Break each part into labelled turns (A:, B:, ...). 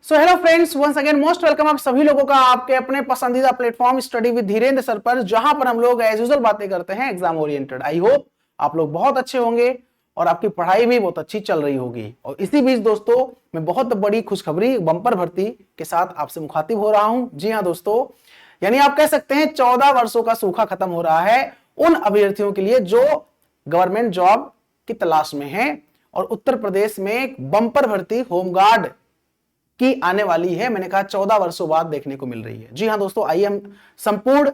A: सो hello friends, once again most welcome आप सभी लोगों का आपके अपने पसंदीदा platform study with Dhirendra sir पर, जहां पर हम लोग एज यूजुअल बातें करते हैं एग्जाम ओरिएंटेड। आई होप आप लोग बहुत अच्छे होंगे और आपकी पढ़ाई भी बहुत अच्छी चल रही होगी। और इसी बीच दोस्तों, मैं बहुत बड़ी खुशखबरी बंपर भर्ती के साथ आपसे मुखातिब हो रहा हूं। जी हाँ दोस्तों, यानी आप कह सकते हैं 14 वर्षों का सूखा खत्म हो रहा है उन अभ्यर्थियों के लिए जो गवर्नमेंट जॉब की तलाश में हैं। और उत्तर प्रदेश में एक बंपर भर्ती होमगार्ड की आने वाली है। मैंने कहा 14 वर्षों बाद देखने को मिल रही है। जी हाँ दोस्तों, आइए हम संपूर्ण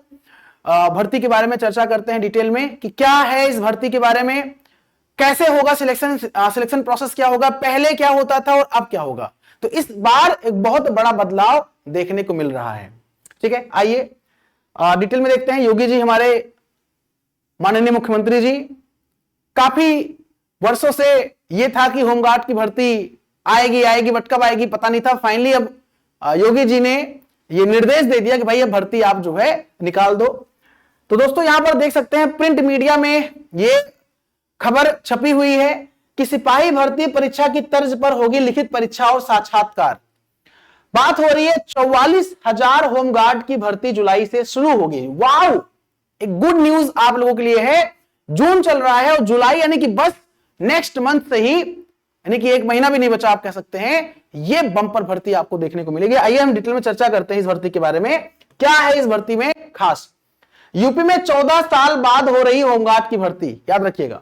A: भर्ती के बारे में चर्चा करते हैं डिटेल में कि क्या है इस भर्ती के बारे में, कैसे होगा सिलेक्शन प्रोसेस, क्या होगा, पहले क्या होता था और अब क्या होगा। तो इस बार एक बहुत बड़ा बदलाव देखने को मिल रहा है। ठीक है, आइए डिटेल में देखते हैं। योगी जी, हमारे माननीय मुख्यमंत्री जी, काफी वर्षों से यह था कि होमगार्ड की भर्ती आएगी बट कब आएगी पता नहीं था। फाइनली अब योगी जी ने ये निर्देश दे दिया कि भाई अब भर्ती आप जो है निकाल दो। तो दोस्तों यहां पर देख सकते हैं प्रिंट मीडिया में ये खबर छपी हुई है कि सिपाही भर्ती परीक्षा की तर्ज पर होगी लिखित परीक्षा और साक्षात्कार। बात हो रही है 44,000 होमगार्ड की भर्ती जुलाई से शुरू होगी। वाओ, एक गुड न्यूज आप लोगों के लिए है। जून चल रहा है और जुलाई यानी कि बस नेक्स्ट मंथ से ही, यानी कि एक महीना भी नहीं बचा, आप कह सकते हैं ये बंपर भर्ती आपको देखने को मिलेगी। आइए हम डिटेल में चर्चा करते हैं इस भर्ती के बारे में। क्या है इस भर्ती में खास। यूपी में 14 साल बाद हो रही होमगार्ड की भर्ती, याद रखिएगा।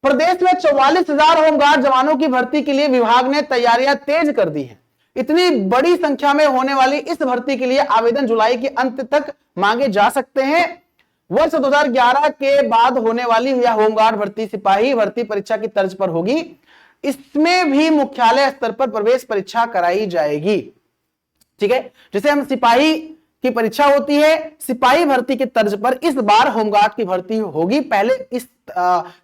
A: प्रदेश में 44,000 होमगार्ड जवानों की भर्ती के लिए विभाग ने तैयारियां तेज कर दी हैं। इतनी बड़ी संख्या में होने वाली इस भर्ती के लिए आवेदन जुलाई के अंत तक मांगे जा सकते हैं। वर्ष 2011 के बाद होने वाली यह होमगार्ड भर्ती सिपाही भर्ती परीक्षा की तर्ज पर होगी। इसमें भी मुख्यालय स्तर पर प्रवेश परीक्षा कराई जाएगी। ठीक है, जैसे हम सिपाही की परीक्षा होती है, सिपाही भर्ती की तर्ज पर इस बार होमगार्ड की भर्ती होगी। पहले इस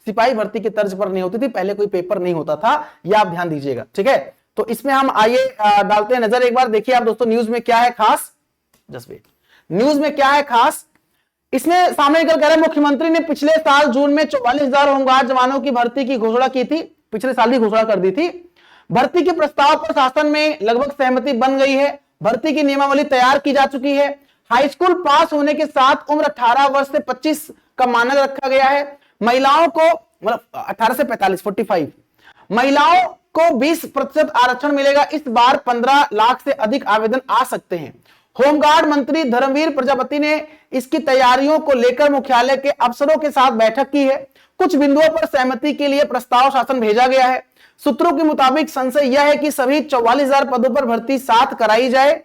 A: सिपाही भर्ती की तर्ज पर नहीं होती थी, पहले कोई पेपर नहीं होता था, यह आप ध्यान दीजिएगा। ठीक है, तो इसमें हम आइए डालते हैं नजर एक बार। देखिए आप दोस्तों, न्यूज में क्या है खास। जस्ट वेट, न्यूज में क्या है खास। इसमें सामने निकल कर मुख्यमंत्री ने पिछले साल जून में 44,000 होमगार्ड जवानों की भर्ती की घोषणा की थी। पिछले साल ही घोषणा कर दी थी। भर्ती के प्रस्ताव पर शासन में लगभग सहमति बन गई है। भर्ती की नियमावली तैयार की जा चुकी है। हाई स्कूल पास होने के साथ उम्र 18 वर्ष से 25 का मानक रखा गया है। महिलाओं को मतलब 18 से 45 45 महिलाओं को 20% आरक्षण मिलेगा। इस बार 15 लाख से अधिक आवेदन आ सकते हैं। होमगार्ड मंत्री धर्मवीर प्रजापति ने इसकी तैयारियों को लेकर मुख्यालय के अफसरों के साथ बैठक की है। कुछ बिंदुओं पर सहमति के लिए प्रस्ताव शासन भेजा गया है। सूत्रों के मुताबिक संशय यह है कि सभी 44,000 पदों पर भर्ती साथ कराई जाए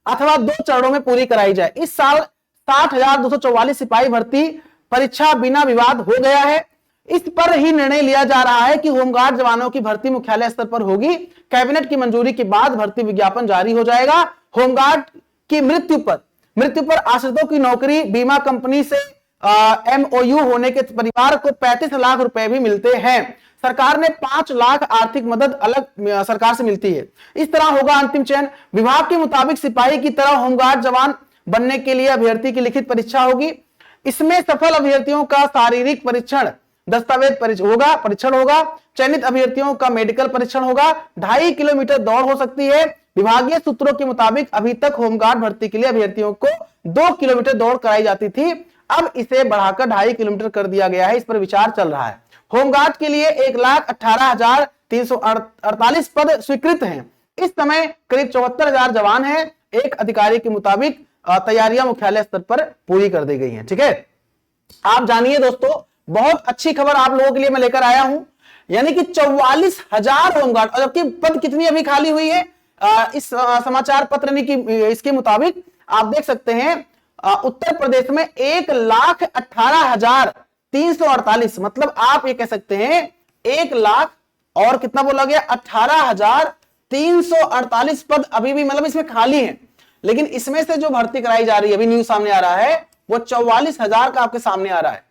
A: अथवा 2 चरणों में पूरी कराई जाए। इस साल 60,244 सिपाही भर्ती परीक्षा बिना विवाद हो गया है। इस पर ही निर्णय लिया जा रहा है कि होमगार्ड जवानों की भर्ती मुख्यालय स्तर पर होगी। कैबिनेट की मंजूरी के बाद भर्ती विज्ञापन जारी हो जाएगा। होमगार्ड की मृत्यु पर आश्रितों की नौकरी बीमा कंपनी से MOU होने के परिवार को 35 लाख रुपए भी मिलते हैं। सरकार ने 5 लाख आर्थिक मदद अलग सरकार से मिलती है। इस तरह होगा अंतिम चयन। विभाग के मुताबिक सिपाही की तरह होमगार्ड जवान बनने के लिए अभ्यर्थी की लिखित परीक्षा होगी। इसमें सफल अभ्यर्थियों का शारीरिक परीक्षण, दस्तावेज परीक्षण होगा। चयनित अभ्यर्थियों का मेडिकल परीक्षण होगा। 2.5 किलोमीटर दौड़ हो सकती है। विभागीय सूत्रों के मुताबिक अभी तक होमगार्ड भर्ती के लिए अभ्यर्थियों को 2 किलोमीटर दौड़ कराई जाती थी, अब इसे बढ़ाकर 2.5 किलोमीटर कर दिया गया है। इस पर विचार चल रहा है। होमगार्ड के लिए 1,18,348 पद स्वीकृत हैं। इस समय करीब 74,000 जवान हैं। एक अधिकारी के मुताबिक तैयारियां मुख्यालय स्तर पर पूरी कर दी गई हैं। ठीक है, आप जानिए दोस्तों, बहुत अच्छी खबर आप लोगों के लिए मैं लेकर आया हूं, यानी कि 44,000 होमगार्ड। और जबकि पद कितनी अभी खाली हुई है, इस समाचार पत्र की इसके मुताबिक आप देख सकते हैं उत्तर प्रदेश में 1,18,348, मतलब आप ये कह सकते हैं 1 लाख और कितना बोला गया 18,348 पद अभी भी मतलब इसमें खाली हैं। लेकिन इसमें से जो भर्ती कराई जा रही है, अभी न्यूज सामने आ रहा है, वो 44,000 का आपके सामने आ रहा है।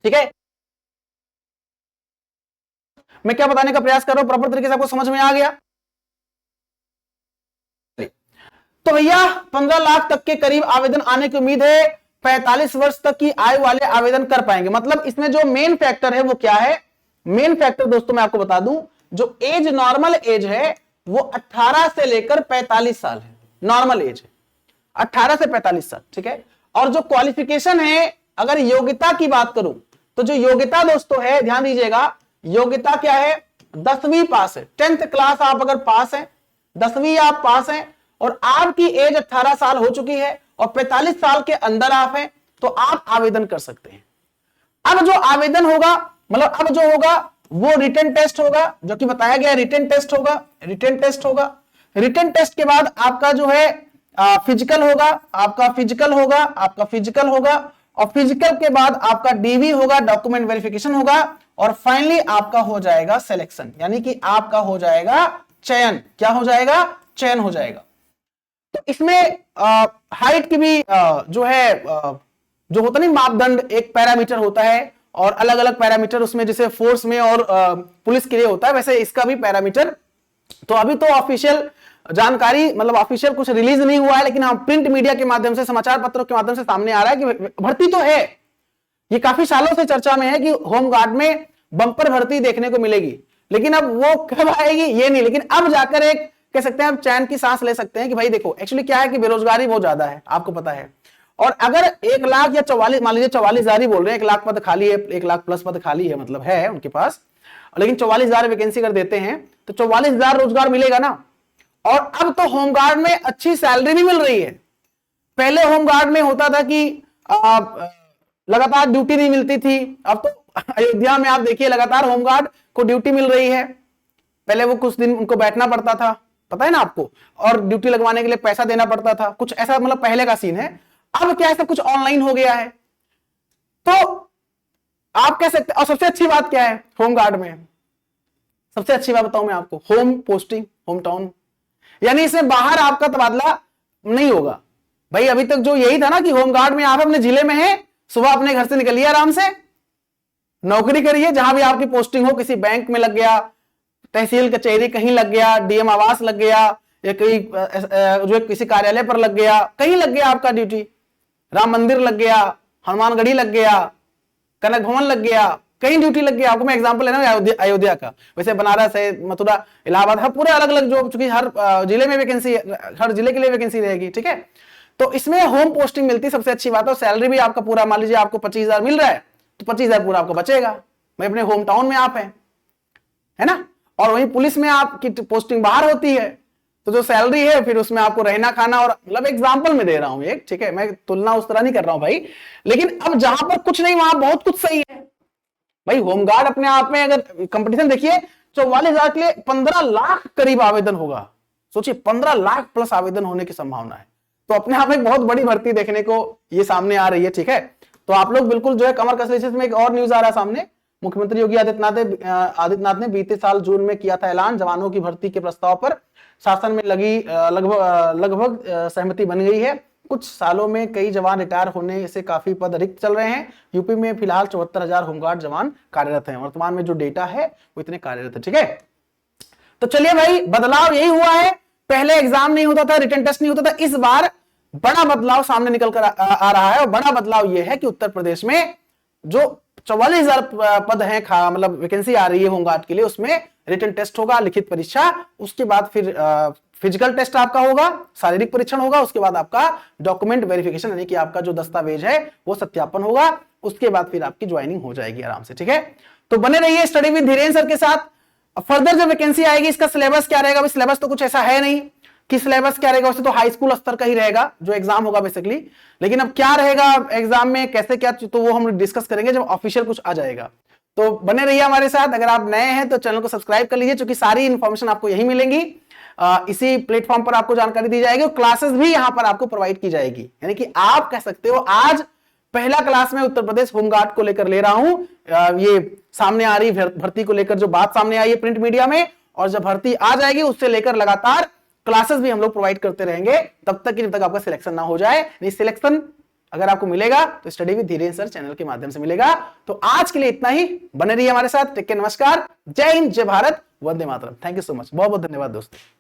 A: ठीक है, मैं क्या बताने का प्रयास कर रहा हूं, प्रॉपर तरीके से आपको समझ में आ गया। तो भैया 15 लाख तक के करीब आवेदन आने की उम्मीद है। 45 वर्ष तक की आयु वाले आवेदन कर पाएंगे। मतलब इसमें जो मेन फैक्टर है वो क्या है, मेन फैक्टर दोस्तों मैं आपको बता दूं, जो एज नॉर्मल एज है वो 18 से लेकर 45 साल है, नॉर्मल एज है 18 से 45 साल, ठीक है। और जो क्वालिफिकेशन है, अगर योग्यता की बात करूं तो जो योग्यता दोस्तों है, ध्यान दीजिएगा, योग्यता क्या है, 10वीं पास है, 10th क्लास आप अगर पास है, 10वीं आप पास हैं और आपकी एज 18 साल हो चुकी है और 45 साल के अंदर आप हैं, तो आप आवेदन कर सकते हैं। अब जो आवेदन होगा, मतलब अब जो होगा वो रिटन टेस्ट होगा, जो कि बताया गया रिटन टेस्ट होगा, रिटन टेस्ट होगा। रिटन टेस्ट के बाद आपका जो है फिजिकल होगा, आपका फिजिकल होगा, आपका फिजिकल होगा, और फिजिकल के बाद आपका डीवी होगा, डॉक्यूमेंट वेरिफिकेशन होगा, और फाइनली आपका हो जाएगा सिलेक्शन, यानी कि आपका हो जाएगा चयन। क्या हो जाएगा? चयन हो जाएगा। तो इसमें हाइट की भी जो है जो होता नहीं मापदंड, एक पैरामीटर होता है और अलग अलग पैरामीटर उसमें, जैसे फोर्स में और पुलिस के लिए होता है, वैसे इसका भी पैरामीटर। तो अभी तो ऑफिशियल जानकारी, मतलब ऑफिशियल कुछ रिलीज नहीं हुआ है, लेकिन हाँ प्रिंट मीडिया के माध्यम से, समाचार पत्रों के माध्यम से सामने आ रहा है कि भर्ती तो है। ये काफी सालों से चर्चा में है कि होमगार्ड में बंपर भर्ती देखने को मिलेगी, लेकिन अब वो कब आएगी ये नहीं, लेकिन अब जाकर एक कह सकते हैं, अब चैन की सांस ले सकते हैं कि भाई देखो एक्चुअली क्या है कि बेरोजगारी बहुत ज्यादा है, आपको पता है। और अगर 1 लाख या 44, मान लीजिए 44,000 ही बोल रहे हैं, 1 लाख पद खाली है, 1 लाख प्लस पद खाली है, मतलब है उनके पास, लेकिन 44,000 वैकेंसी अगर देते हैं तो 44,000 रोजगार मिलेगा ना। और अब तो होमगार्ड में अच्छी सैलरी भी मिल रही है। पहले होमगार्ड में होता था कि लगातार ड्यूटी नहीं मिलती थी, अब तो अयोध्या में आप देखिए लगातार होमगार्ड को ड्यूटी मिल रही है। पहले वो कुछ दिन उनको बैठना पड़ता था, पता है ना आपको, और ड्यूटी लगवाने के लिए पैसा देना पड़ता था, कुछ ऐसा मतलब पहले का सीन है। अब क्या है, सब कुछ ऑनलाइन हो गया है। तो आप कह सकते, और सबसे अच्छी बात क्या है होमगार्ड में, सबसे अच्छी बात बताऊं मैं आपको, होम पोस्टिंग, होम टाउन, यानी इसमें बाहर आपका तबादला नहीं होगा। भाई अभी तक जो यही था ना कि होमगार्ड में आप अपने जिले में है, सुबह अपने घर से निकलिए, आराम से नौकरी करिए, जहां भी आपकी पोस्टिंग हो, किसी बैंक में लग गया, तहसील कचहरी कहीं लग गया, डीएम आवास लग गया, या कहीं जो किसी कार्यालय पर लग गया, कहीं लग गया आपका ड्यूटी, राम मंदिर लग गया, हनुमानगढ़ी लग गया, कनक भवन लग गया, कहीं ड्यूटी लग गया। आपको मैं एग्जांपल लेना अयोध्या का, वैसे बनारस है, मथुरा, इलाहाबाद, हर पूरे अलग अलग, जो चूंकि हर जिले में वैकेंसी, हर जिले के लिए वैकेंसी रहेगी, ठीक है। तो इसमें होम पोस्टिंग मिलती है, सबसे अच्छी बात है। सैलरी भी आपका पूरा, मान लीजिए आपको 25,000 मिल रहा है तो 25,000 पूरा आपको बचेगा, भाई अपने होम टाउन में आप है ना। और वहीं पुलिस में आपकी पोस्टिंग बाहर होती है, तो जो सैलरी है फिर उसमें आपको रहना खाना, और मतलब एग्जांपल में दे रहा हूं एक, ठीक है, मैं तुलना उस तरह नहीं कर रहा हूं भाई। लेकिन अब जहां पर कुछ नहीं वहां बहुत कुछ सही है भाई। होमगार्ड अपने आप में अगर कंपटीशन देखिए, 44,000 के लिए 15 लाख करीब आवेदन होगा, सोचिए 15 लाख प्लस आवेदन होने की संभावना है। तो अपने आप में बहुत बड़ी भर्ती देखने को ये सामने आ रही है, ठीक है। तो आप लोग बिल्कुल जो है कमर कस लीजिए। इसमें एक और न्यूज आ रहा है सामने, मुख्यमंत्री योगी आदित्यनाथ ने बीते साल जून में किया था ऐलान, जवानों की भर्ती के प्रस्ताव पर शासन में लगभग सहमति बन गई है। कुछ सालों में कई जवान रिटायर होने से काफी पद रिक्त चल रहे हैं। यूपी में फिलहाल 74,000 होमगार्ड जवान कार्यरत हैं। वर्तमान में जो डेटा है वो इतने कार्यरत है, ठीक है। तो चलिए भाई, बदलाव यही हुआ है, पहले एग्जाम नहीं होता था, रिटन टेस्ट नहीं होता था, इस बार बड़ा बदलाव सामने निकल कर आ रहा है। और बड़ा बदलाव यह है कि उत्तर प्रदेश में जो 44,000 पद हैं, मतलब वैकेंसी आ रही है होमगार्ड के लिए, उसमें रिटन टेस्ट होगा, लिखित परीक्षा, उसके बाद फिर फिजिकल टेस्ट आपका होगा, शारीरिक परीक्षण होगा, उसके बाद आपका डॉक्यूमेंट वेरिफिकेशन, यानी कि आपका जो दस्तावेज है वो सत्यापन होगा, उसके बाद फिर आपकी ज्वाइनिंग हो जाएगी आराम से, ठीक है। तो बने रहिए स्टडी विद धीरेन्द्र सर के साथ। फर्दर जो वैकेंसी आएगी, इसका सिलेबस क्या रहेगा? सिलेबस तो कुछ ऐसा है नहीं कि सिलेबस क्या रहेगा, वैसे तो हाई स्कूल स्तर का ही रहेगा जो एग्जाम होगा बेसिकली, लेकिन अब क्या रहेगा एग्जाम में, कैसे क्या, तो वो हम डिस्कस करेंगे जब ऑफिशियल कुछ आ जाएगा। तो बने रहिए हमारे साथ। अगर आप नए हैं तो चैनल को सब्सक्राइब कर लीजिए, क्योंकि सारी इंफॉर्मेशन आपको यही मिलेंगी, इसी प्लेटफॉर्म पर आपको जानकारी दी जाएगी, और क्लासेस भी यहां पर आपको प्रोवाइड की जाएगी। यानी कि आप कह सकते हो आज पहला क्लास में उत्तर प्रदेश होमगार्ड को लेकर ले रहा हूं। ये सामने आ रही भर्ती को लेकर जो बात सामने आई है प्रिंट मीडिया में, और जब भर्ती आ जाएगी उससे लेकर लगातार क्लासेस भी हम लोग प्रोवाइड करते रहेंगे, तब तक कि जब तक आपका सिलेक्शन ना हो जाए। नहीं, सिलेक्शन अगर आपको मिलेगा तो study with Dhirendra sir channel के माध्यम से मिलेगा। तो आज के लिए इतना ही, बने रहिए हमारे साथ। टेक केयर, नमस्कार, जय हिंद, जय Bharat, Vande Mataram. Thank you so much, बहुत बहुत धन्यवाद दोस्तों।